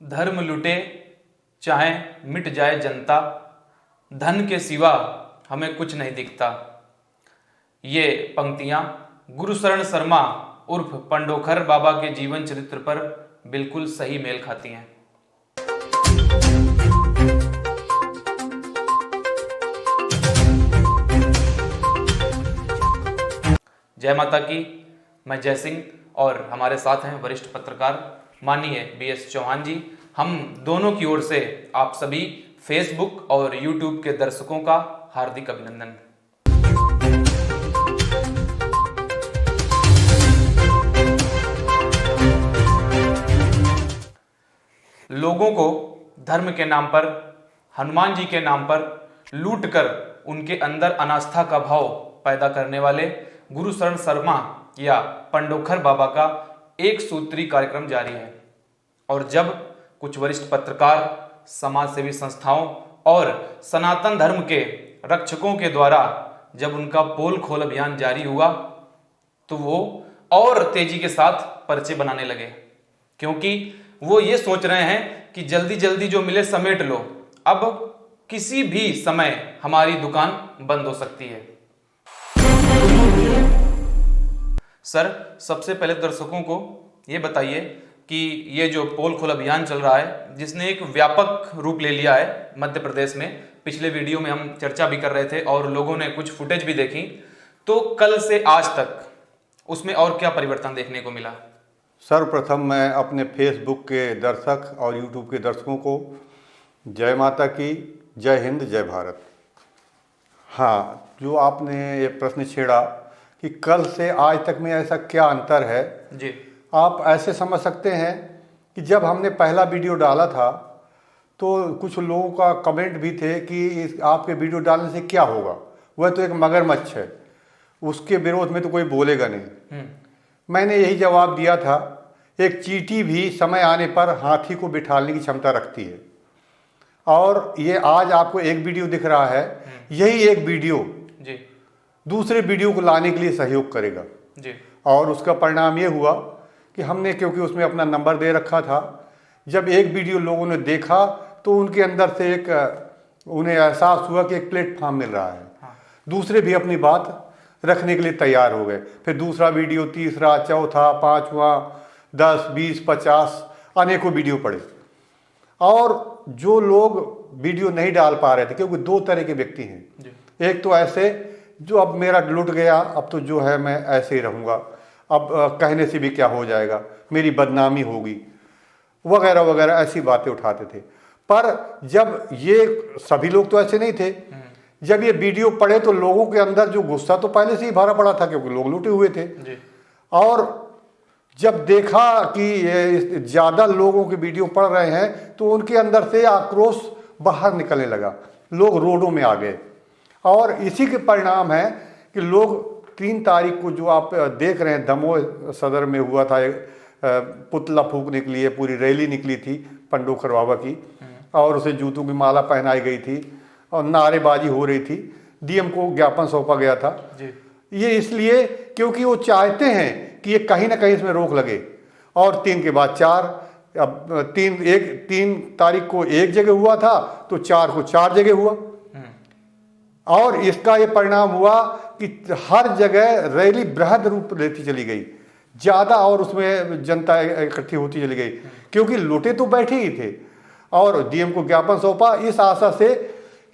धर्म लुटे चाहे मिट जाए जनता, धन के सिवा हमें कुछ नहीं दिखता। ये पंक्तियां गुरुशरण शर्मा उर्फ पंडोखर बाबा के जीवन चरित्र पर बिल्कुल सही मेल खाती हैं। जय माता की। मैं जय सिंह और हमारे साथ हैं वरिष्ठ पत्रकार माननीय BS चौहान जी। हम दोनों की ओर से आप सभी फेसबुक और यूट्यूब के दर्शकों का हार्दिक अभिनंदन। लोगों को धर्म के नाम पर, हनुमान जी के नाम पर लूटकर उनके अंदर अनास्था का भाव पैदा करने वाले गुरुशरण शर्मा या पंडोखर बाबा का एक सूत्री कार्यक्रम जारी है। और जब कुछ वरिष्ठ पत्रकार, समाज सेवी संस्थाओं और सनातन धर्म के रक्षकों के द्वारा जब उनका पोल खोल अभियान जारी हुआ तो वो और तेजी के साथ पर्चे बनाने लगे, क्योंकि वो ये सोच रहे हैं कि जल्दी जल्दी जो मिले समेट लो, अब किसी भी समय हमारी दुकान बंद हो सकती है। सर, सबसे पहले दर्शकों को ये बताइए कि ये जो पोल खोल अभियान चल रहा है, जिसने एक व्यापक रूप ले लिया है मध्य प्रदेश में, पिछले वीडियो में हम चर्चा भी कर रहे थे और लोगों ने कुछ फुटेज भी देखी, तो कल से आज तक उसमें और क्या परिवर्तन देखने को मिला? सर्वप्रथम मैं अपने फेसबुक के दर्शक और यूट्यूब के दर्शकों को जय माता की, जय हिंद, जय भारत। हाँ, जो आपने ये प्रश्न छेड़ा कि कल से आज तक में ऐसा क्या अंतर है जी, आप ऐसे समझ सकते हैं कि जब हमने पहला वीडियो डाला था तो कुछ लोगों का कमेंट भी थे कि आपके वीडियो डालने से क्या होगा, वह तो एक मगरमच्छ है, उसके विरोध में तो कोई बोलेगा नहीं। मैंने यही जवाब दिया था, एक चींटी भी समय आने पर हाथी को बिठाने की क्षमता रखती है। और ये आज आपको एक वीडियो दिख रहा है, यही एक वीडियो जी, दूसरे दूसरे वीडियो को लाने के लिए सहयोग करेगा जी। और उसका परिणाम ये हुआ कि हमने, क्योंकि उसमें अपना नंबर दे रखा था, जब एक वीडियो लोगों ने देखा तो उनके अंदर से उन्हें एहसास हुआ कि एक प्लेटफॉर्म मिल रहा है। हाँ। दूसरे भी अपनी बात रखने के लिए तैयार हो गए। फिर दूसरा वीडियो, तीसरा, चौथा, पांचवा, 10, 20, 50 अनेकों वीडियो पड़े। और जो लोग वीडियो नहीं डाल पा रहे थे, क्योंकि दो तरह के व्यक्ति हैं जी। एक तो ऐसे जो अब मेरा लुट गया, अब तो जो है मैं ऐसे ही रहूँगा, अब कहने से भी क्या हो जाएगा, मेरी बदनामी होगी, वगैरह वगैरह ऐसी बातें उठाते थे। पर जब ये सभी लोग तो ऐसे नहीं थे, जब ये वीडियो पढ़े तो लोगों के अंदर जो गुस्सा तो पहले से ही भरा पड़ा था, क्योंकि लोग लूटे हुए थे जी। और जब देखा कि ज़्यादा लोगों के वीडियो पढ़ रहे हैं तो उनके अंदर से आक्रोश बाहर निकलने लगा, लोग रोडों में आ गए। और इसी के परिणाम है कि लोग 3 तारीख को जो आप देख रहे हैं, दमोह सदर में हुआ था, पुतला फूंकने के लिए पूरी रैली निकली थी पंडोखर बाबा की, और उसे जूतों की माला पहनाई गई थी और नारेबाजी हो रही थी, DM को ज्ञापन सौंपा गया था जी। ये इसलिए क्योंकि वो चाहते हैं कि ये कहीं ना कहीं इसमें रोक लगे। और 3 के बाद 4, अब 3 तारीख को एक जगह हुआ था तो 4 को 4 जगह हुआ। और इसका ये परिणाम हुआ कि हर जगह रैली बृहद रूप लेती चली गई, ज़्यादा, और उसमें जनता इकट्ठी होती चली गई, क्योंकि लुटे तो बैठे ही थे। और DM को ज्ञापन सौंपा इस आशा से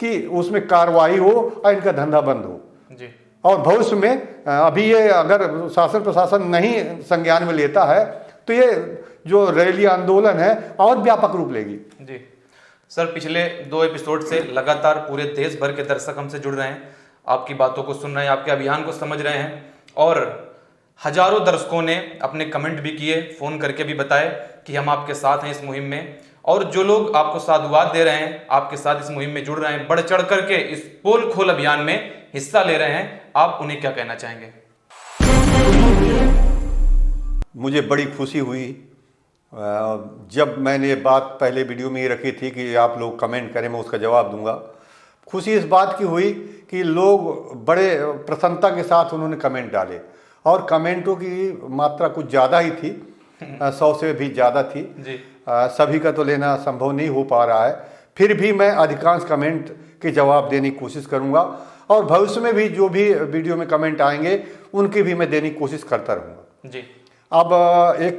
कि उसमें कार्रवाई हो और इनका धंधा बंद हो जी। और भविष्य में अभी ये अगर शासन प्रशासन नहीं संज्ञान में लेता है तो ये जो रैली आंदोलन है और व्यापक रूप लेगी। जी सर, पिछले 2 एपिसोड से लगातार पूरे देश भर के दर्शक हमसे जुड़ रहे हैं, आपकी बातों को सुन रहे हैं, आपके अभियान को समझ रहे हैं, और हजारों दर्शकों ने अपने कमेंट भी किए, फोन करके भी बताए कि हम आपके साथ हैं इस मुहिम में। और जो लोग आपको साधुवाद दे रहे हैं, आपके साथ इस मुहिम में जुड़ रहे हैं, बढ़ चढ़ करके इस पोल खोल अभियान में हिस्सा ले रहे हैं, आप उन्हें क्या कहना चाहेंगे? मुझे बड़ी खुशी हुई जब मैंने ये बात पहले वीडियो में ही रखी थी कि आप लोग कमेंट करें, मैं उसका जवाब दूंगा। खुशी इस बात की हुई कि लोग बड़े प्रसन्नता के साथ उन्होंने कमेंट डाले, और कमेंटों की मात्रा कुछ ज़्यादा ही थी। 100 से भी ज़्यादा थी जी। सभी का तो लेना संभव नहीं हो पा रहा है, फिर भी मैं अधिकांश कमेंट के जवाब देने की कोशिश करूंगा और भविष्य में भी जो भी वीडियो में कमेंट आएंगे उनकी भी मैं देने की कोशिश करता रहूँगा जी। अब एक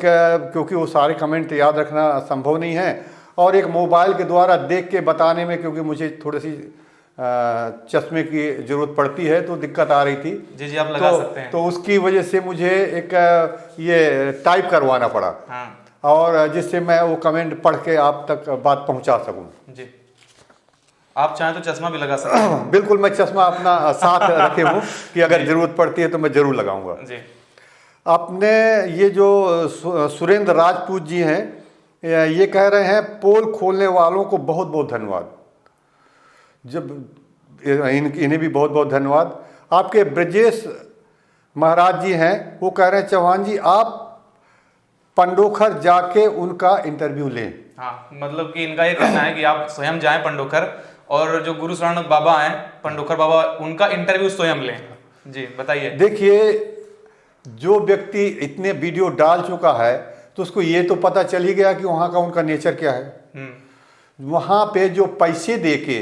क्योंकि वो सारे कमेंट याद रखना संभव नहीं है और एक मोबाइल के द्वारा देख के बताने में क्योंकि मुझे थोड़ी सी चश्मे की ज़रूरत पड़ती है तो दिक्कत आ रही थी। जी जी, आप लगा सकते हैं। तो उसकी वजह से मुझे एक ये टाइप करवाना पड़ा। हाँ। और जिससे मैं वो कमेंट पढ़ के आप तक बात पहुंचा सकूं। जी, आप चाहें तो चश्मा भी लगा सकते हैं। बिल्कुल, मैं चश्मा अपना साथ रखे हूँ कि अगर ज़रूरत पड़ती है तो मैं ज़रूर लगाऊंगा। जी। आपने ये जो सुरेंद्र राजपूत जी हैं ये कह रहे हैं पोल खोलने वालों को बहुत बहुत धन्यवाद। जब इन्हें भी बहुत बहुत धन्यवाद। आपके ब्रजेश महाराज जी हैं वो कह रहे हैं चौहान जी आप पंडोखर जाके उनका इंटरव्यू लें। हाँ, मतलब कि इनका ये कहना है कि आप स्वयं जाएं पंडोखर और जो गुरु शरण बाबा हैं पंडोखर बाबा उनका इंटरव्यू स्वयं लें। जी बताइए। देखिए, जो व्यक्ति इतने वीडियो डाल चुका है तो उसको ये तो पता चल ही गया कि वहाँ का उनका नेचर क्या है। वहाँ पे जो पैसे दे के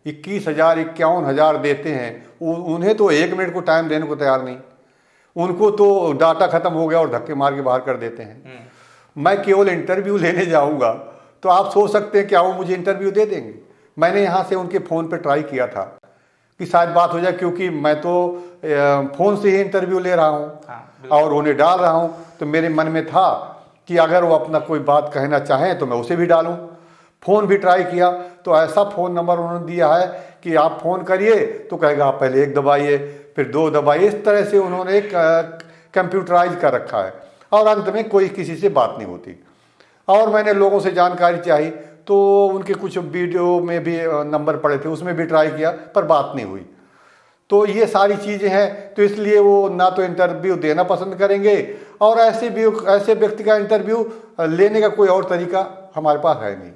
21,000 51,000 देते हैं उन्हें तो 1 मिनट को टाइम देने को तैयार नहीं। उनको तो डाटा खत्म हो गया और धक्के मार के बाहर कर देते हैं। मैं केवल इंटरव्यू लेने जाऊंगा तो आप सोच सकते हैं क्या वो मुझे इंटरव्यू दे देंगे। मैंने यहाँ से उनके फ़ोन पे ट्राई किया था कि शायद बात हो जाए क्योंकि मैं तो फ़ोन से ही इंटरव्यू ले रहा हूँ। हाँ, और उन्हें डाल रहा हूँ तो मेरे मन में था कि अगर वो अपना कोई बात कहना चाहें तो मैं उसे भी डालूं। फ़ोन भी ट्राई किया तो ऐसा फ़ोन नंबर उन्होंने दिया है कि आप फ़ोन करिए तो कहेगा आप पहले 1 दबाइए फिर 2 दबाइए। इस तरह से उन्होंने एक कंप्यूटराइज कर रखा है और अंत में कोई किसी से बात नहीं होती। और मैंने लोगों से जानकारी चाही तो उनके कुछ वीडियो में भी नंबर पड़े थे उसमें भी ट्राई किया पर बात नहीं हुई। तो ये सारी चीज़ें हैं तो इसलिए वो ना तो इंटरव्यू देना पसंद करेंगे और ऐसे व्यक्ति का इंटरव्यू लेने का कोई और तरीका हमारे पास है नहीं।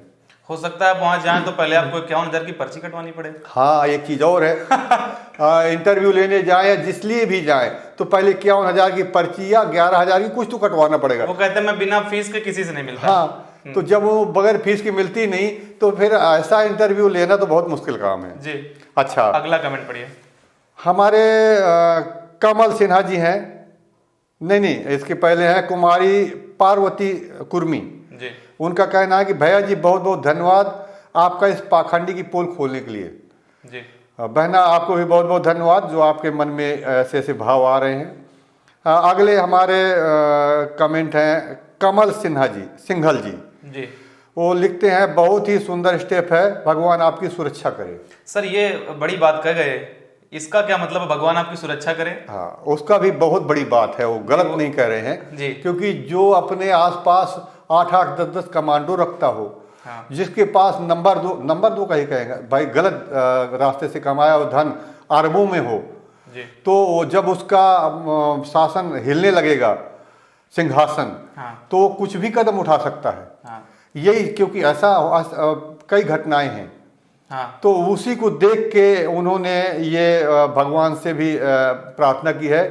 हो सकता है आप वहां जाएं तो पहले आपको 51,000 की पर्ची कटवानी पड़े। हाँ, एक चीज़ और है इंटरव्यू लेने जाएं या जिस लिए भी जाएं तो पहले 51,000 की पर्ची या 11,000 की कुछ तो कटवाना पड़ेगा। वो कहते हैं मैं बिना फीस के किसी से नहीं मिलता। हाँ, तो जब वो बगैर फीस की मिलती नहीं तो फिर ऐसा इंटरव्यू लेना तो बहुत मुश्किल काम है जी। अच्छा, अगला कमेंट पढ़िए। हमारे कमल सिन्हा जी हैं, नहीं इसके पहले हैं कुमारी पार्वती कुर्मी जी। उनका कहना है कि भैया जी बहुत बहुत धन्यवाद आपका इस पाखंडी की पोल खोलने के लिए। जी। बहना आपको भी बहुत बहुत धन्यवाद जो आपके मन में ऐसे ऐसे भाव आ रहे हैं। अगले हमारे कमेंट हैं कमल सिंघल जी। जी। वो लिखते हैं बहुत ही सुंदर स्टेप है, भगवान आपकी सुरक्षा करे। सर ये बड़ी बात कह गए, इसका क्या मतलब है भगवान आपकी सुरक्षा करे? हाँ, उसका भी बहुत बड़ी बात है, वो गलत नहीं कह रहे हैं जी। क्योंकि जो अपने आसपास 8-8 10-10 कमांडो रखता हो, हाँ। जिसके पास नंबर दो का ही कहेगा भाई गलत रास्ते से कमाया हो धन अरबों में हो जी। तो जब उसका शासन हिलने लगेगा सिंहासन, हाँ। तो वो कुछ भी कदम उठा सकता है। हाँ। यही क्योंकि ऐसा कई घटनाएं हैं। हाँ। तो उसी को देख के उन्होंने ये भगवान से भी प्रार्थना की है।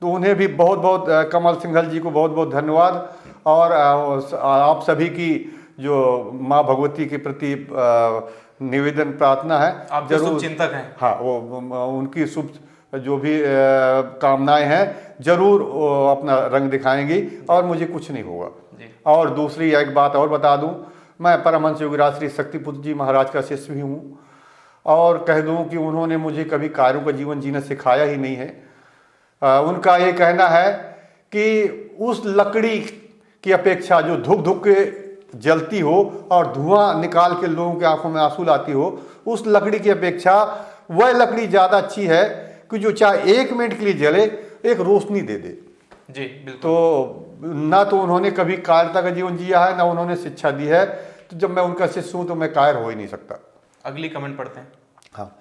तो उन्हें भी बहुत बहुत कमल सिंघल जी को बहुत बहुत धन्यवाद। और आप सभी की जो माँ भगवती के प्रति निवेदन प्रार्थना है, आप जरूर चिंतक हैं। हाँ, वो उनकी शुभ जो भी कामनाएं हैं जरूर अपना रंग दिखाएंगी और मुझे कुछ नहीं होगा। और दूसरी एक बात और बता दूं, मैं परमहंस योगीराज श्री शक्तिपुत्र जी महाराज का शिष्य भी हूँ और कह दूं कि उन्होंने मुझे कभी कार्यों का जीवन जीना सिखाया ही नहीं है। उनका ये कहना है कि उस लकड़ी की अपेक्षा जो धुक धुक के जलती हो और धुआं निकाल के लोगों की आंखों में आंसू लाती हो, उस लकड़ी की अपेक्षा वह लकड़ी ज़्यादा अच्छी है कि जो चाहे 1 मिनट के लिए जले, एक रोशनी दे दे। जी बिल्कुल। तो ना तो उन्होंने कभी कायरता का जीवन जिया है, ना उन्होंने शिक्षा दी है। तो जब मैं उनका शिष्य हूं तो मैं कायर हो ही नहीं सकता। अगली कमेंट पढ़ते हैं। हाँ,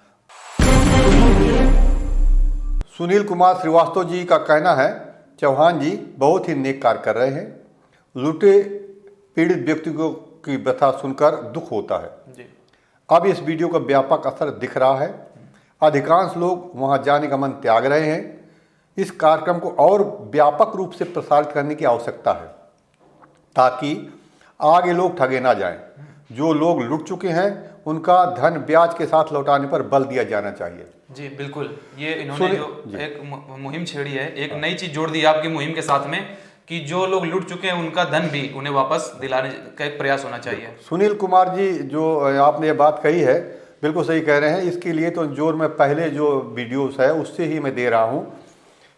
सुनील कुमार श्रीवास्तव जी का कहना है चौहान जी बहुत ही नेक कार्य कर रहे हैं। लूटे पीड़ित व्यक्तियों की व्यथा सुनकर दुख होता है। जी। अब इस वीडियो का व्यापक असर दिख रहा है। अधिकांश लोग वहां जाने का मन त्याग रहे हैं। इस कार्यक्रम को और व्यापक रूप से प्रसारित करने की आवश्यकता है, ताकि आगे लोग ठगे ना जाएं। जो लोग लुट चुके हैं उनका धन ब्याज के साथ लौटाने पर बल दिया जाना चाहिए। जी बिल्कुल, ये इन्होंने जो एक मुहिम छेड़ी है, एक नई चीज जोड़ दी है आपकी मुहिम के साथ में, कि जो लोग लूट चुके हैं उनका धन भी उन्हें वापस दिलाने का एक प्रयास होना चाहिए। सुनील कुमार जी, जो आपने ये बात कही है बिल्कुल सही कह रहे हैं। इसके लिए तो जो मैं पहले जो वीडियोस है उससे ही मैं दे रहा हूँ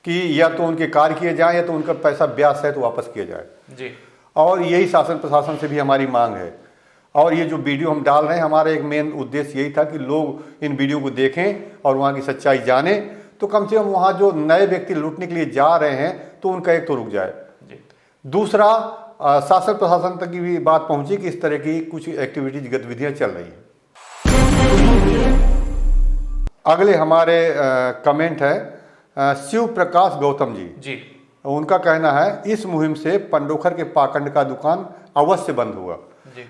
कि या तो उनके कार्य किए जाएं या तो उनका पैसा ब्याज सहित वापस किया जाए जी। और यही शासन प्रशासन से भी हमारी मांग है। और ये जो वीडियो हम डाल रहे हैं, हमारा एक मेन उद्देश्य यही था कि लोग इन वीडियो को देखें और वहाँ की सच्चाई जाने, तो कम से कम वहाँ जो नए व्यक्ति लूटने के लिए जा रहे हैं तो उनका एक तो रुक जाए। दूसरा, शासन प्रशासन तक की भी बात पहुंची कि इस तरह की कुछ एक्टिविटीज गतिविधियां चल रही हैं। अगले हमारे कमेंट है शिव प्रकाश गौतम जी। उनका कहना है इस मुहिम से पंडोखर के पाखंड का दुकान अवश्य बंद होगा।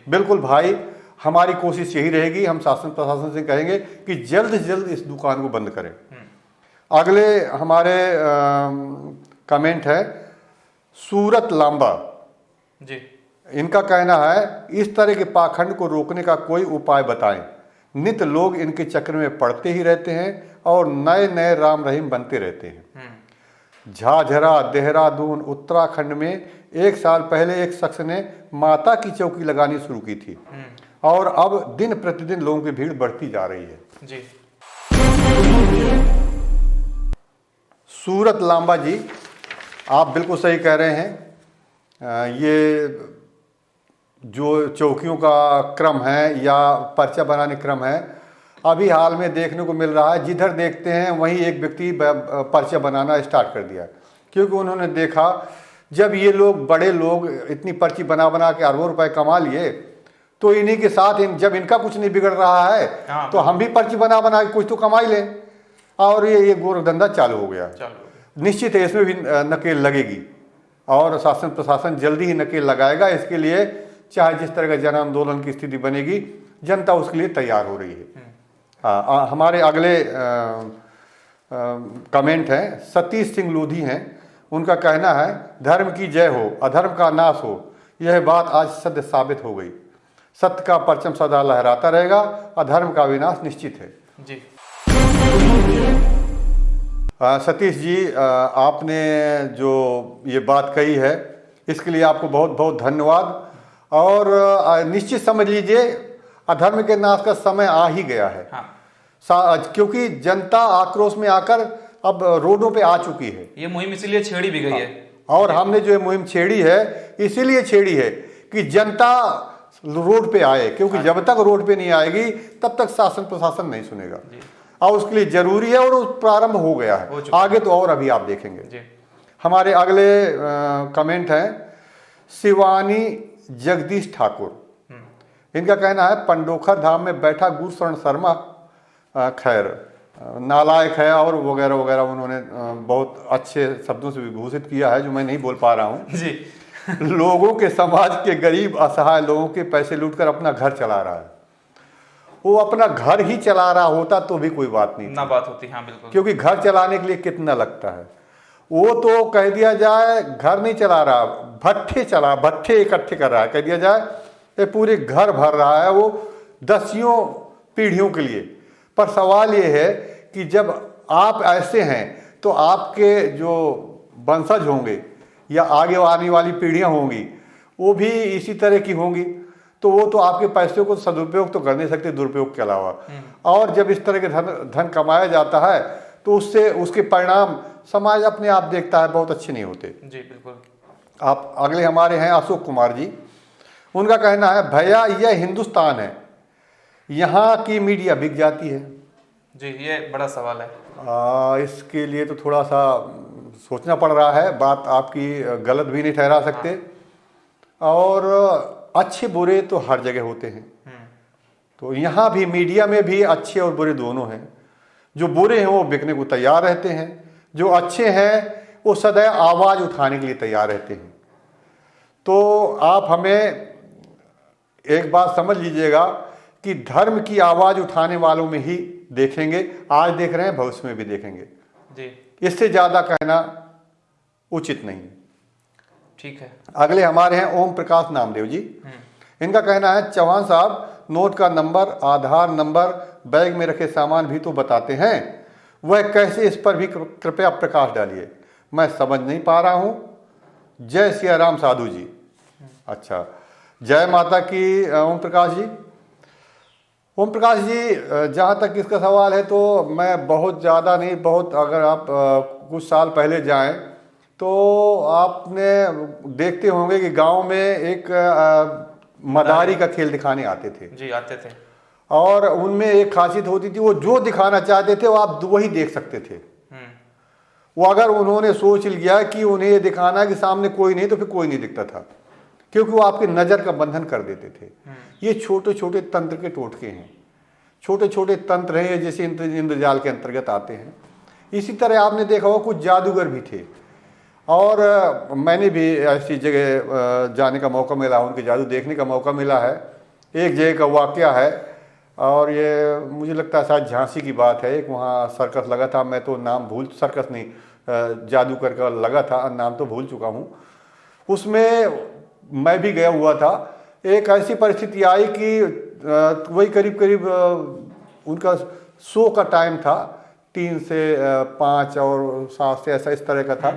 बिल्कुल भाई, हमारी कोशिश यही रहेगी। हम शासन प्रशासन से कहेंगे कि जल्द से जल्द इस दुकान को बंद करें। अगले हमारे कमेंट है सूरत लांबा जी। इनका कहना है इस तरह के पाखंड को रोकने का कोई उपाय बताएं। नित्य लोग इनके चक्र में पड़ते ही रहते हैं और नए नए राम रहीम बनते रहते हैं। झाझरा, देहरादून, उत्तराखंड में एक साल पहले एक शख्स ने माता की चौकी लगानी शुरू की थी और अब दिन प्रतिदिन लोगों की भीड़ बढ़ती जा रही है। जी। सूरत लांबा जी, आप बिल्कुल सही कह रहे हैं। ये जो चौकियों का क्रम है या पर्चा बनाने क्रम है, अभी हाल में देखने को मिल रहा है। जिधर देखते हैं वहीं एक व्यक्ति पर्चा बनाना स्टार्ट कर दिया, क्योंकि उन्होंने देखा जब ये लोग बड़े लोग इतनी पर्ची बना बना के अरबों रुपए कमा लिए, तो इन्हीं के साथ जब इनका कुछ नहीं बिगड़ रहा है तो हम भी पर्ची बना बना के कुछ तो कमा ही लें, और ये गोरधंधा चालू हो गया। निश्चित है इसमें भी नकेल लगेगी और शासन प्रशासन जल्दी ही नकेल लगाएगा। इसके लिए चाहे जिस तरह का जन आंदोलन की स्थिति बनेगी, जनता उसके लिए तैयार हो रही है। हमारे अगले कमेंट हैं सतीश सिंह लोधी हैं। उनका कहना है धर्म की जय हो, अधर्म का नाश हो। यह बात आज सत्य साबित हो गई। सत्य का परचम सदा लहराता रहेगा, अधर्म का विनाश निश्चित है। जी। सतीश जी, आपने जो ये बात कही है इसके लिए आपको बहुत बहुत धन्यवाद। और निश्चित समझ लीजिए अधर्म के नाश का समय आ ही गया है। क्योंकि जनता आक्रोश में आकर अब रोडों पे आ चुकी है। ये मुहिम इसीलिए छेड़ी भी गई है। और हमने जो मुहिम छेड़ी है इसीलिए छेड़ी है कि जनता रोड पे आए, क्योंकि जब तक रोड पे नहीं आएगी तब तक शासन प्रशासन नहीं सुनेगा। और उसके लिए जरूरी है और प्रारंभ हो गया है, आगे तो और अभी आप देखेंगे। हमारे अगले कमेंट है शिवानी जगदीश ठाकुर। इनका कहना है पंडोखर धाम में बैठा गुरुशरण शर्मा खैर नालायक है और वगैरह वगैरह, उन्होंने बहुत अच्छे शब्दों से विभूषित किया है जो मैं नहीं बोल पा रहा हूँ जी। लोगों के, समाज के गरीब असहाय लोगों के पैसे लूटकर अपना घर चला रहा है। वो अपना घर ही चला रहा होता तो भी कोई बात नहीं ना बात होती। हाँ बिल्कुल, क्योंकि घर चलाने के लिए कितना लगता है। वो तो कह दिया जाए घर नहीं चला रहा, भट्ठे इकट्ठे कर रहा है। कह दिया जाए ये पूरे घर भर रहा है वो दसियों पीढ़ियों के लिए। पर सवाल ये है कि जब आप ऐसे हैं तो आपके जो वंशज होंगे या आगे आने वाली पीढ़ियां होंगी वो भी इसी तरह की होंगी, तो वो तो आपके पैसे को सदुपयोग तो कर नहीं सकते दुरुपयोग के अलावा। और जब इस तरह के धन कमाया जाता है तो उससे उसके परिणाम समाज अपने आप देखता है, बहुत अच्छे नहीं होते। जी बिल्कुल। आप अगले हमारे हैं अशोक कुमार जी। उनका कहना है भैया यह हिंदुस्तान है, यहाँ की मीडिया बिक जाती है। जी, ये बड़ा सवाल है। इसके लिए तो थोड़ा सा सोचना पड़ रहा है। बात आपकी गलत भी नहीं ठहरा सकते। और अच्छे बुरे तो हर जगह होते हैं, तो यहाँ भी मीडिया में भी अच्छे और बुरे दोनों हैं। जो बुरे हैं वो बिकने को तैयार रहते हैं, जो अच्छे हैं वो सदैव आवाज़ उठाने के लिए तैयार रहते हैं। तो आप हमें एक बात समझ लीजिएगा कि धर्म की आवाज़ उठाने वालों में ही देखेंगे, आज देख रहे हैं भविष्य में भी देखेंगे जी। इससे ज़्यादा कहना उचित नहीं। ठीक है। अगले हमारे हैं ओम प्रकाश नामदेव जी। इनका कहना है, चौहान साहब नोट का नंबर, आधार नंबर, बैग में रखे सामान भी तो बताते हैं, वह कैसे, इस पर भी कृपया प्रकाश डालिए, मैं समझ नहीं पा रहा हूँ। जय सिया राम साधु जी। अच्छा, जय माता की ओम प्रकाश जी। ओम प्रकाश जी, जहाँ तक इसका सवाल है तो मैं बहुत ज़्यादा नहीं, बहुत अगर आप कुछ साल पहले जाएं तो आपने देखते होंगे कि गांव में एक मदारी का खेल दिखाने आते थे। जी, आते थे। और उनमें एक खासियत होती थी, वो जो दिखाना चाहते थे वो आप वही देख सकते थे। वो अगर उन्होंने सोच लिया कि उन्हें ये दिखाना है कि सामने कोई नहीं, तो फिर कोई नहीं दिखता था, क्योंकि वो आपके नज़र का बंधन कर देते थे। ये छोटे छोटे तंत्र के टोटके हैं, छोटे छोटे तंत्र हैं, जैसे इंद्रजाल के अंतर्गत आते हैं। इसी तरह आपने देखा होगा कुछ जादूगर भी थे, और मैंने भी ऐसी जगह जाने का मौका मिला, उनके जादू देखने का मौका मिला है। एक जगह का वाकया है, और ये मुझे लगता है शायद झांसी की बात है। एक वहाँ सर्कस लगा था, मैं तो नाम भूल, सर्कस नहीं, जादूगर का लगा था, नाम तो भूल चुका हूँ। उसमें मैं भी गया हुआ था। एक ऐसी परिस्थिति आई कि वही करीब करीब उनका शो का टाइम था, 3 से 5 और 7 से ऐसा इस तरह का था।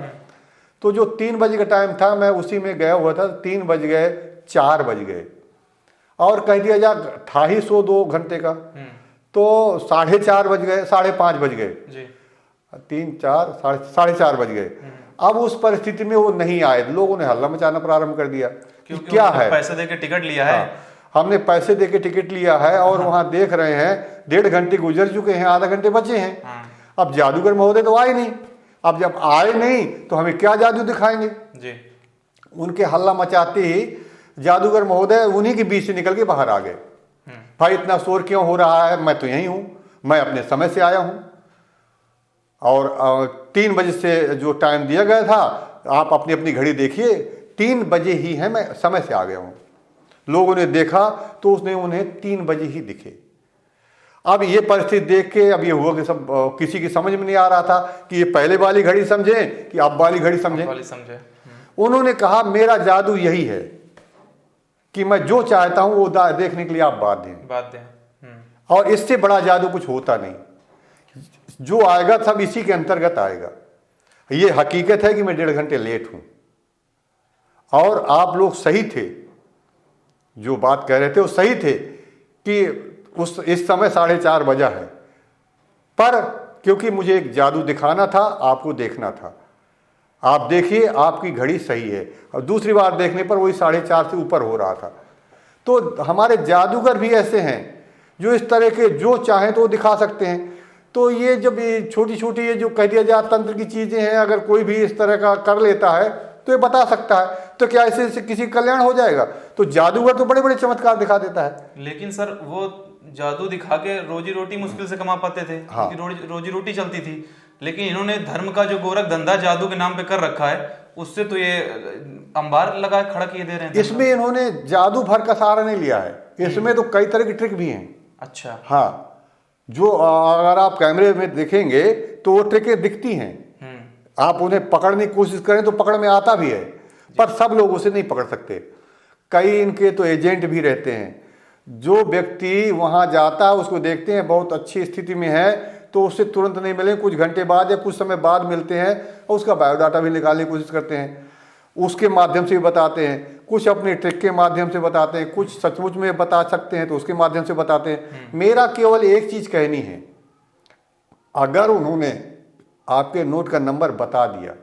तो जो 3 बजे का टाइम था, मैं उसी में गया हुआ था। 3 बज गए, 4 बज गए, और कह दिया जा था ही शो 2 घंटे का, तो 4:30 बज गए, 5:30 बज गए, 3, 4, 4:30 बज गए। अब उस परिस्थिति में वो नहीं आए, लोगों ने हल्ला मचाना प्रारंभ कर दिया कि क्या है, पैसे देके टिकट लिया है। हमने पैसे देके टिकट लिया है, और वहां देख रहे हैं 1.5 घंटे गुजर चुके हैं, आधा घंटे बचे हैं। अब जादूगर महोदय तो आए नहीं। अब जब आए नहीं तो हमें क्या जादू दिखाएंगे जी। उनके हल्ला मचाते ही जादूगर महोदय उन्हीं के बीच से निकल के बाहर आ गए। भाई इतना शोर क्यों हो रहा है, मैं तो यहीं हूं, मैं अपने समय से आया हूं, और 3 बजे से जो टाइम दिया गया था, आप अपनी अपनी घड़ी देखिए, 3 बजे ही है, मैं समय से आ गया हूं। लोगों ने देखा तो उसने उन्हें 3 बजे ही दिखे। अब ये परिस्थिति देख के अब ये हुआ कि सब किसी की समझ में नहीं आ रहा था कि ये पहले वाली घड़ी समझे कि अब वाली घड़ी समझे। उन्होंने कहा, मेरा जादू यही है कि मैं जो चाहता हूं वो देखने के लिए आप बाध्य हैं, और इससे बड़ा जादू कुछ होता नहीं। जो आएगा सब इसी के अंतर्गत आएगा। ये हकीकत है कि मैं 1.5 घंटे लेट हूं, और आप लोग सही थे, जो बात कह रहे थे वो सही थे कि इस समय 4:30 बजा है, पर क्योंकि मुझे एक जादू दिखाना था, आपको देखना था। आप देखिए, आपकी घड़ी सही है, और दूसरी बार देखने पर वही 4:30 से ऊपर हो रहा था। तो हमारे जादूगर भी ऐसे हैं जो इस तरह के जो चाहें तो वो दिखा सकते हैं। तो ये जब ये छोटी छोटी ये जो कह दिया जाए तंत्र की चीज़ें हैं, अगर कोई भी इस तरह का कर लेता है तो ये बता सकता है, तो क्या इससे किसी कल्याण हो जाएगा? तो जादूगर तो बड़े बड़े चमत्कार दिखा देता है। लेकिन सर वो जादू दिखा के रोजी रोटी मुश्किल से कमा पाते थे। हाँ। रोजी रोटी चलती थी। लेकिन इन्होंने धर्म का जो गोरख धंधा जादू के नाम पे कर रखा है, उससे तो ये अंबार लगा खड़ा किए दे रहे हैं। इसमें इन्होंने जादू भर का सहारा नहीं लिया है, इसमें तो कई तरह की ट्रिक भी हैं। अच्छा। हाँ, जो अगर आप कैमरे में देखेंगे तो वो ट्रिकें दिखती हैं, आप उन्हें पकड़ने की कोशिश करें तो पकड़ में आता भी है, पर सब लोग उसे नहीं पकड़ सकते। कई इनके तो एजेंट भी रहते हैं। जो व्यक्ति वहाँ जाता है उसको देखते हैं बहुत अच्छी स्थिति में है, तो उससे तुरंत नहीं मिले, कुछ घंटे बाद या कुछ समय बाद मिलते हैं, और उसका बायोडाटा भी निकालने की कोशिश करते हैं। उसके माध्यम से भी बताते हैं, कुछ अपने ट्रिक के माध्यम से बताते हैं, कुछ सचमुच में बता सकते हैं तो उसके माध्यम से बताते हैं। मेरा केवल एक चीज़ कहनी है, अगर उन्होंने आपके नोट का नंबर बता दिया,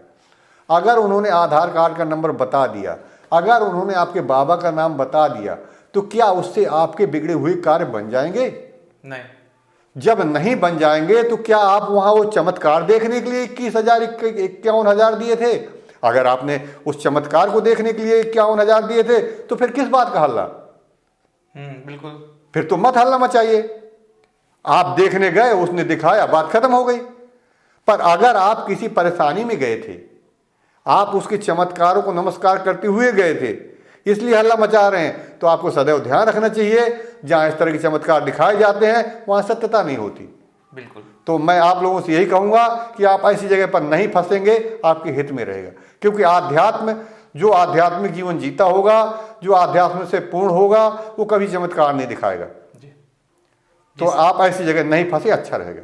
अगर उन्होंने आधार कार्ड का नंबर बता दिया, अगर उन्होंने आपके बाबा का नाम बता दिया, तो क्या उससे आपके बिगड़े हुए कार्य बन जाएंगे? नहीं। जब नहीं बन जाएंगे तो क्या आप वहां वो चमत्कार देखने के लिए 21,051 दिए थे? अगर आपने उस चमत्कार को देखने के लिए 51,000 दिए थे तो फिर किस बात का हल्ला? बिल्कुल। फिर तो मत हल्ला मचाइए। आप देखने गए, उसने दिखाया, बात खत्म हो गई। पर अगर आप किसी परेशानी में गए थे, आप उसके चमत्कारों को नमस्कार करते हुए गए थे, इसलिए हल्ला मचा रहे हैं, तो आपको सदैव ध्यान रखना चाहिए, जहां इस तरह के चमत्कार दिखाए जाते हैं वहां सत्यता नहीं होती। बिल्कुल। तो मैं आप लोगों से यही कहूंगा कि आप ऐसी जगह पर नहीं फंसेंगे, आपके हित में रहेगा। क्योंकि आध्यात्म, जो आध्यात्मिक जीवन जीता होगा, जो आध्यात्म से पूर्ण होगा, वो कभी चमत्कार नहीं दिखाएगा। जी। तो आप ऐसी जगह नहीं फंसे, अच्छा रहेगा।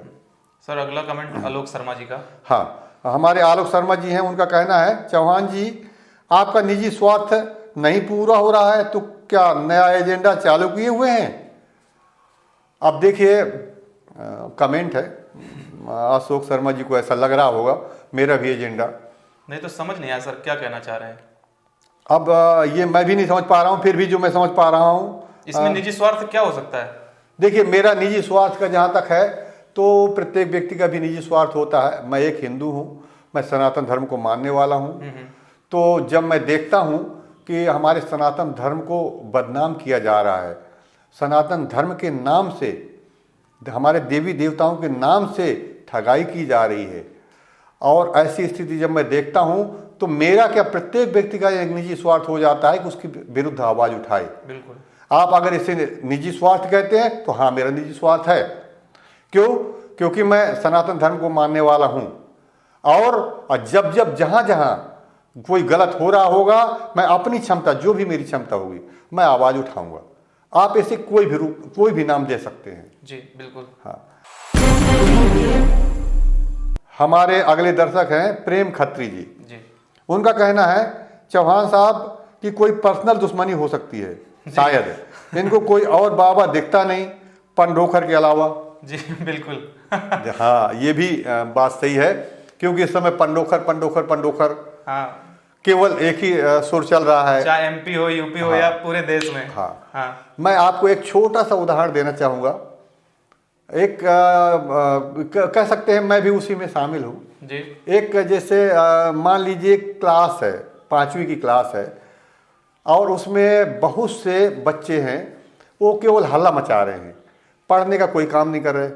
सर अगला कमेंट आलोक शर्मा जी का। हाँ, हमारे आलोक शर्मा जी हैं, उनका कहना है, चौहान जी आपका निजी स्वार्थ नहीं पूरा हो रहा है तो क्या नया एजेंडा चालू किए हुए हैं? अब देखिए, कमेंट है, अशोक शर्मा जी को ऐसा लग रहा होगा मेरा भी एजेंडा। नहीं तो समझ नहीं आया सर क्या कहना चाह रहे हैं। अब ये मैं भी नहीं समझ पा रहा हूँ, फिर भी जो मैं समझ पा रहा हूँ, इसमें निजी स्वार्थ क्या हो सकता है? देखिए, मेरा निजी स्वार्थ का जहाँ तक है तो प्रत्येक व्यक्ति का भी निजी स्वार्थ होता है। मैं एक हिंदू हूँ, मैं सनातन धर्म को मानने वाला हूँ। तो जब मैं देखता हूँ कि हमारे सनातन धर्म को बदनाम किया जा रहा है, सनातन धर्म के नाम से, हमारे देवी देवताओं के नाम से ठगाई की जा रही है, और ऐसी स्थिति जब मैं देखता हूँ तो मेरा क्या, प्रत्येक व्यक्ति का एक निजी स्वार्थ हो जाता है कि उसके विरुद्ध आवाज उठाए। बिल्कुल। आप अगर इसे निजी स्वार्थ कहते हैं तो हाँ, मेरा निजी स्वार्थ है। क्यों? क्योंकि मैं सनातन धर्म को मानने वाला हूं, और जब जब जहां जहां कोई गलत हो रहा होगा, मैं अपनी क्षमता, जो भी मेरी क्षमता होगी, मैं आवाज उठाऊंगा। आप ऐसे कोई भी रूप, कोई भी नाम दे सकते हैं। जी बिल्कुल। हाँ। हमारे अगले दर्शक हैं प्रेम खत्री जी। उनका कहना है, चौहान साहब की कोई पर्सनल दुश्मनी हो सकती है शायद, इनको कोई और बाबा दिखता नहीं पंडोखर के अलावा। जी बिल्कुल। हाँ, ये भी बात सही है, क्योंकि इस समय पंडोखर पंडोखर पंडोखर, हाँ, केवल एक ही सुर चल रहा है, चाहे एमपी हो, यूपी हो, या पूरे देश में। हाँ। मैं आपको एक छोटा सा उदाहरण देना चाहूंगा। एक कह सकते हैं मैं भी उसी में शामिल हूँ जी। एक जैसे मान लीजिए क्लास है, 5वीं की क्लास है, और उसमें बहुत से बच्चे हैं, वो केवल हल्ला मचा रहे हैं, पढ़ने का कोई काम नहीं कर रहे,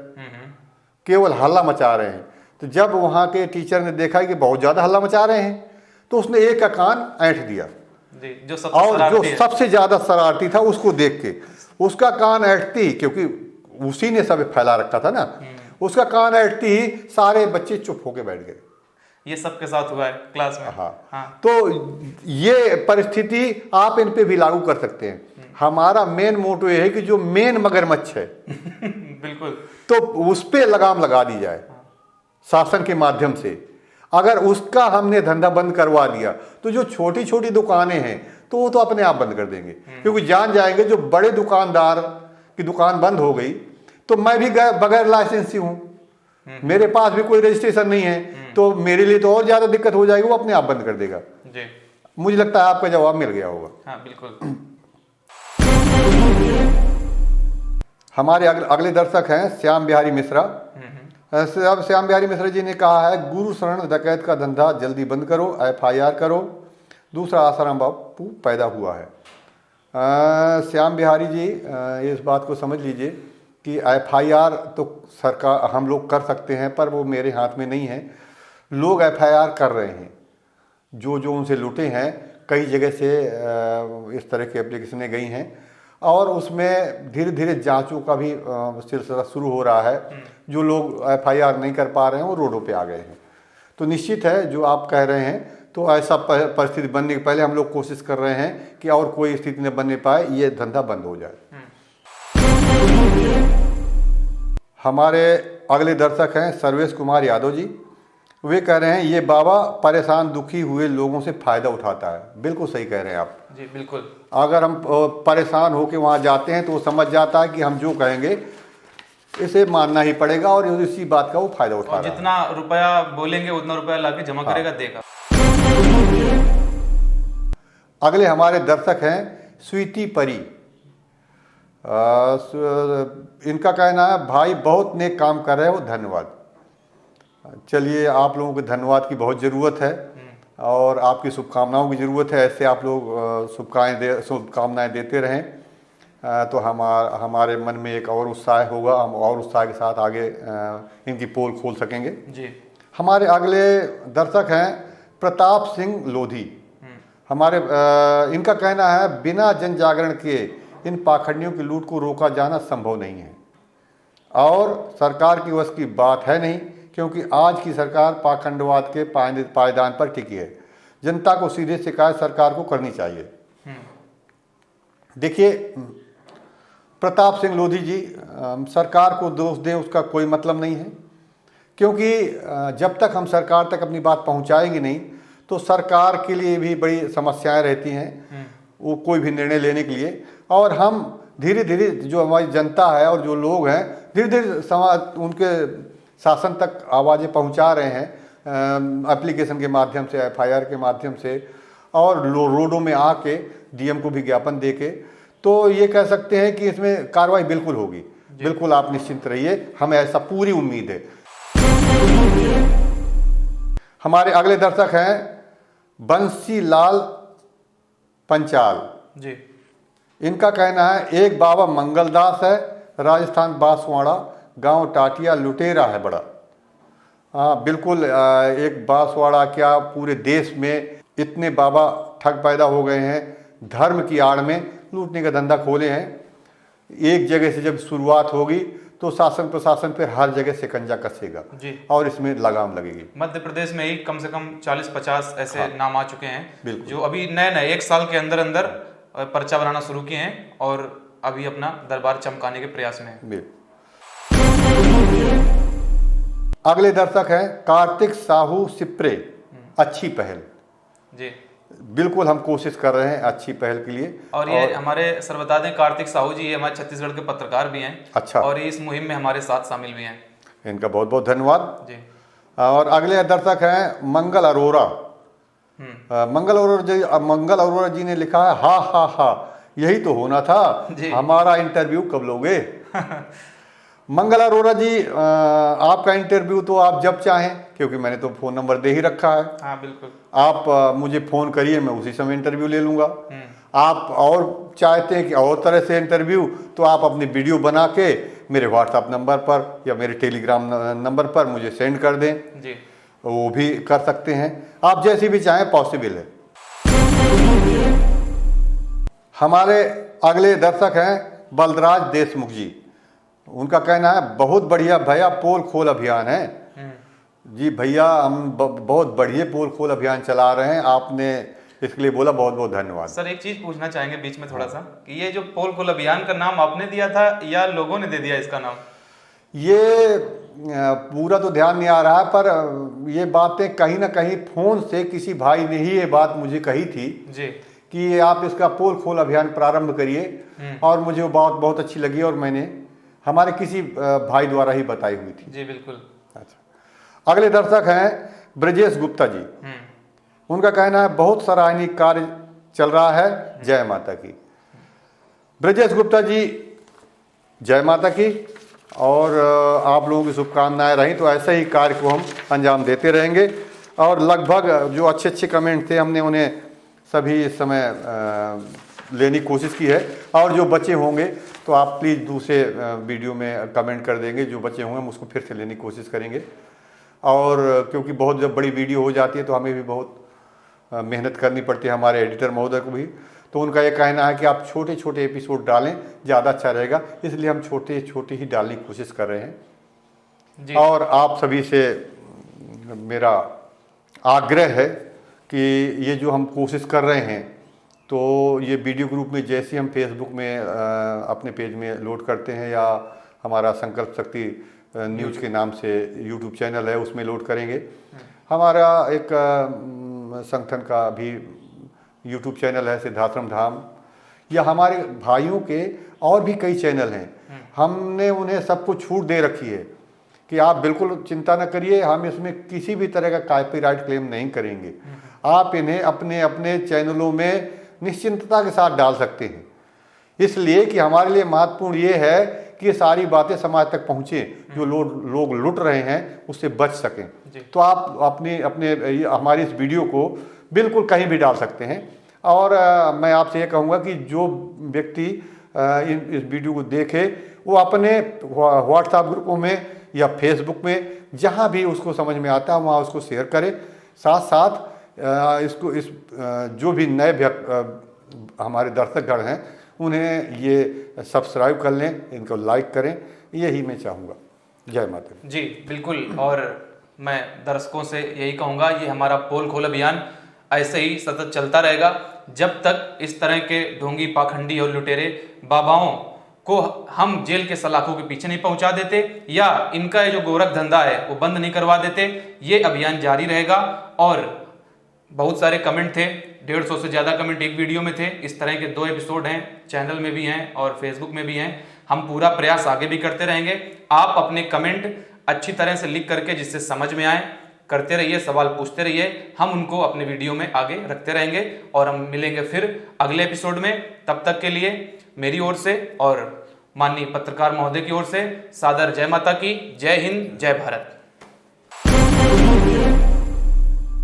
केवल हल्ला मचा रहे हैं। तो जब वहाँ के टीचर ने देखा कि बहुत ज़्यादा हल्ला मचा रहे हैं, तो उसने एक का कान ऐंठ दिया जी, जो सबसे ज़्यादा शरारती था, उसको देख के उसका कान ऐंठती ही, क्योंकि उसी ने सब फैला रखा था ना, उसका कान ऐंठती ही सारे बच्चे चुप होके बैठ गए। ये सबके साथ हुआ है क्लास में। हाँ। तो ये परिस्थिति आप इन पे भी लागू कर सकते हैं। हमारा मेन मोटो ये है कि जो मेन मगरमच्छ है बिल्कुल, तो उस पे लगाम लगा दी जाए शासन के माध्यम से। अगर उसका हमने धंधा बंद करवा दिया तो जो छोटी छोटी दुकानें हैं तो वो तो अपने आप बंद कर देंगे, क्योंकि जान जाएंगे जो बड़े दुकानदार की दुकान बंद हो गई तो मैं भी बगैर लाइसेंसी हूँ, मेरे पास भी कोई रजिस्ट्रेशन नहीं है, तो मेरे लिए तो और ज्यादा दिक्कत हो जाएगी, वो अपने आप बंद कर देगा जी। मुझे लगता है आपका जवाब मिल गया होगा। हाँ बिल्कुल। हमारे अगले दर्शक हैं श्याम बिहारी मिश्रा। श्याम बिहारी मिश्रा जी ने कहा है, गुरु शरण डकैत का धंधा जल्दी बंद करो, FIR करो, दूसरा आसाराम बापू पैदा हुआ है। श्याम बिहारी जी, इस बात को समझ लीजिए कि FIR तो सरकार, हम लोग कर सकते हैं, पर वो मेरे हाथ में नहीं है। लोग FIR कर रहे हैं, जो उनसे लूटे हैं, कई जगह से इस तरह की एप्लीकेशनें गई हैं, और उसमें धीरे धीरे जांचों का भी सिलसिला शुरू हो रहा है। जो लोग FIR नहीं कर पा रहे हैं वो रोडों पे आ गए हैं। तो निश्चित है जो आप कह रहे हैं, तो ऐसा परिस्थिति बनने के पहले हम लोग कोशिश कर रहे हैं कि और कोई स्थिति न बनने पाए, ये धंधा बंद हो जाए। हमारे अगले दर्शक हैं सर्वेश कुमार यादव जी। वे कह रहे हैं, ये बाबा परेशान दुखी हुए लोगों से फायदा उठाता है। बिल्कुल सही कह रहे हैं आप जी, बिल्कुल। अगर हम परेशान होकर वहाँ जाते हैं तो वो समझ जाता है कि हम जो कहेंगे इसे मानना ही पड़ेगा, और इसी बात का वो फायदा उठा रहा है। जितना रुपया बोलेंगे उतना रुपया लाके जमा करेगा, देगा। अगले हमारे दर्शक हैं स्वीटी परी। इनका कहना है, भाई बहुत नेक काम कर रहे हो, धन्यवाद। चलिए, आप लोगों को धन्यवाद की बहुत ज़रूरत है और आपकी शुभकामनाओं की ज़रूरत है। ऐसे आप लोग शुभकामनाएं देते रहें तो हमारे मन में एक और उत्साह होगा, हम और उत्साह के साथ आगे इनकी पोल खोल सकेंगे जी। हमारे अगले दर्शक हैं प्रताप सिंह लोधी। हमारे इनका कहना है, बिना जन जागरण के इन पाखंडियों की लूट को रोका जाना संभव नहीं है। और सरकार की वश की बात है नहीं, क्योंकि आज की सरकार पाखंडवाद के पायदान पर टिकी है। जनता को सीधे शिकायत सरकार को करनी चाहिए। देखिए, प्रताप सिंह लोधी जी, सरकार को दोष दें उसका कोई मतलब नहीं है, क्योंकि जब तक हम सरकार तक अपनी बात पहुंचाएंगे नहीं तो सरकार के लिए भी बड़ी समस्याएं रहती हैं वो कोई भी निर्णय लेने के लिए। और हम धीरे धीरे जो हमारी जनता है और जो लोग हैं धीरे धीरे समाज उनके शासन तक आवाज़ें पहुंचा रहे हैं एप्लीकेशन के माध्यम से, FIR के माध्यम से, और रोडों में आके DM को भी ज्ञापन देके। तो ये कह सकते हैं कि इसमें कार्रवाई बिल्कुल होगी। बिल्कुल आप निश्चिंत रहिए, हमें ऐसा पूरी उम्मीद है। हमारे अगले दर्शक हैं बंसीलाल पंचाल जी। इनका कहना है, एक बाबा मंगलदास है, राजस्थान बांसवाड़ा, गांव टाटिया, लुटेरा है बड़ा। हाँ बिल्कुल, एक बांसवाड़ा क्या पूरे देश में इतने बाबा ठग पैदा हो गए हैं, धर्म की आड़ में लूटने का धंधा खोले हैं। एक जगह से जब शुरुआत होगी तो शासन प्रशासन पे हर जगह शिकंजा कसेगा जी। और इसमें लगाम लगेगी। मध्य प्रदेश में ही कम से कम 40-50 ऐसे नाम आ चुके हैं बिल्कुल। जो अभी नए नए 1 साल के अंदर अंदर पर्चा बनाना शुरू किए हैं और अभी अपना दरबार चमकाने के प्रयास में हैं। अगले दर्शक हैं कार्तिक साहू सिप्रे। अच्छी पहल जी, बिल्कुल हम कोशिश कर रहे हैं अच्छी पहल के लिए। और ये हमारे सर बता दें, कार्तिक साहू जी ये हमारे छत्तीसगढ़ के पत्रकार भी हैं। अच्छा। और ये इस मुहिम में हमारे साथ शामिल भी हैं। इनका बहुत बहुत धन्यवाद जी। और अगले दर्शक हैं मंगल अरोरा। मंगल अरोरा जी ने लिखा है, हा हा हा यही तो होना था, हमारा इंटरव्यू कब लोगे। मंगल अरोरा जी, आपका इंटरव्यू तो आप जब चाहें, क्योंकि मैंने तो फ़ोन नंबर दे ही रखा है। हाँ बिल्कुल। आप मुझे फ़ोन करिए, मैं उसी समय इंटरव्यू ले लूँगा। आप और चाहते हैं कि और तरह से इंटरव्यू, तो आप अपनी वीडियो बना के मेरे व्हाट्सएप नंबर पर या मेरे टेलीग्राम नंबर पर मुझे सेंड कर दें जी, वो भी कर सकते हैं। आप जैसी भी चाहें पॉसिबल है। हमारे अगले दर्शक हैं बलराज देशमुख जी। उनका कहना है, बहुत बढ़िया भैया पोल खोल अभियान है। जी भैया, हम बहुत बढ़िया पोल खोल अभियान चला रहे हैं, आपने इसके लिए बोला, बहुत बहुत धन्यवाद। सर एक चीज पूछना चाहेंगे बीच में थोड़ा सा, कि ये जो पोल खोल अभियान का नाम आपने दिया था या लोगों ने दे दिया इसका नाम? ये पूरा तो ध्यान नहीं आ रहा है, पर ये बातें कहीं ना कहीं फोन से किसी भाई ने ही ये बात मुझे कही थी जी, कि आप इसका पोल खोल अभियान प्रारंभ करिए, और मुझे वो बात बहुत अच्छी लगी और मैंने हमारे किसी भाई द्वारा ही बताई हुई थी। जी बिल्कुल। अच्छा, अगले दर्शक हैं ब्रजेश गुप्ता जी। उनका कहना है, बहुत सराहनीय कार्य चल रहा है, जय माता की। ब्रजेश गुप्ता जी, जय माता की, और आप लोगों की शुभकामनाएं रहीं तो ऐसे ही कार्य को हम अंजाम देते रहेंगे। और लगभग जो अच्छे अच्छे कमेंट थे हमने उन्हें सभी इस समय लेने की कोशिश की है, और जो बचे होंगे तो आप प्लीज़ दूसरे वीडियो में कमेंट कर देंगे, जो बचे होंगे हम उसको फिर से लेने की कोशिश करेंगे। और क्योंकि बहुत जब बड़ी वीडियो हो जाती है तो हमें भी बहुत मेहनत करनी पड़ती है, हमारे एडिटर महोदय को भी। तो उनका ये कहना है कि आप छोटे छोटे एपिसोड डालें, ज़्यादा अच्छा रहेगा, इसलिए हम छोटे छोटे ही डालने की कोशिश कर रहे हैं जी। और आप सभी से मेरा आग्रह है कि ये जो हम कोशिश कर रहे हैं, तो ये वीडियो ग्रुप में जैसे हम फेसबुक में अपने पेज में लोड करते हैं, या हमारा संकल्प शक्ति न्यूज़ के नाम से यूट्यूब चैनल है उसमें लोड करेंगे। हमारा एक संगठन का भी यूट्यूब चैनल है, सिद्धाश्रम धाम, या हमारे भाइयों के और भी कई चैनल हैं। हमने उन्हें सबको छूट दे रखी है कि आप बिल्कुल चिंता न करिए, हम इसमें किसी भी तरह का कॉपीराइट क्लेम नहीं करेंगे। आप इन्हें अपने अपने चैनलों में निश्चिंतता के साथ डाल सकते हैं, इसलिए कि हमारे लिए महत्वपूर्ण ये है कि ये सारी बातें समाज तक पहुँचे, जो लोग लुट रहे हैं उससे बच सकें। तो आप अपने हमारी इस वीडियो को बिल्कुल कहीं भी डाल सकते हैं। और मैं आपसे ये कहूँगा कि जो व्यक्ति इस वीडियो को देखे वो अपने व्हाट्सएप ग्रुपों में या फेसबुक में जहाँ भी उसको समझ में आता है वहाँ उसको शेयर करे। साथ साथ इसको जो भी नए हमारे दर्शकगण हैं उन्हें ये सब्सक्राइब कर लें, इनको लाइक करें, यही मैं चाहूँगा। जय माता दी। जी बिल्कुल, और मैं दर्शकों से यही कहूँगा, ये हमारा पोल खोल अभियान ऐसे ही सतत चलता रहेगा जब तक इस तरह के ढोंगी, पाखंडी और लुटेरे बाबाओं को हम जेल के सलाखों के पीछे नहीं पहुंचा देते या इनका ये जो गोरख धंधा है वो बंद नहीं करवा देते। ये अभियान जारी रहेगा। और बहुत सारे कमेंट थे, 150 से ज़्यादा कमेंट एक वीडियो में थे। इस तरह के 2 एपिसोड हैं, चैनल में भी हैं और फेसबुक में भी हैं। हम पूरा प्रयास आगे भी करते रहेंगे। आप अपने कमेंट अच्छी तरह से लिख करके, जिससे समझ में आए, करते रहिए, सवाल पूछते रहिए। हम उनको अपने वीडियो में आगे रखते रहेंगे और हम मिलेंगे फिर अगले एपिसोड में। तब तक के लिए मेरी ओर से और माननीय पत्रकार महोदय की ओर से सादर जय माता की, जय हिंद, जय भारत।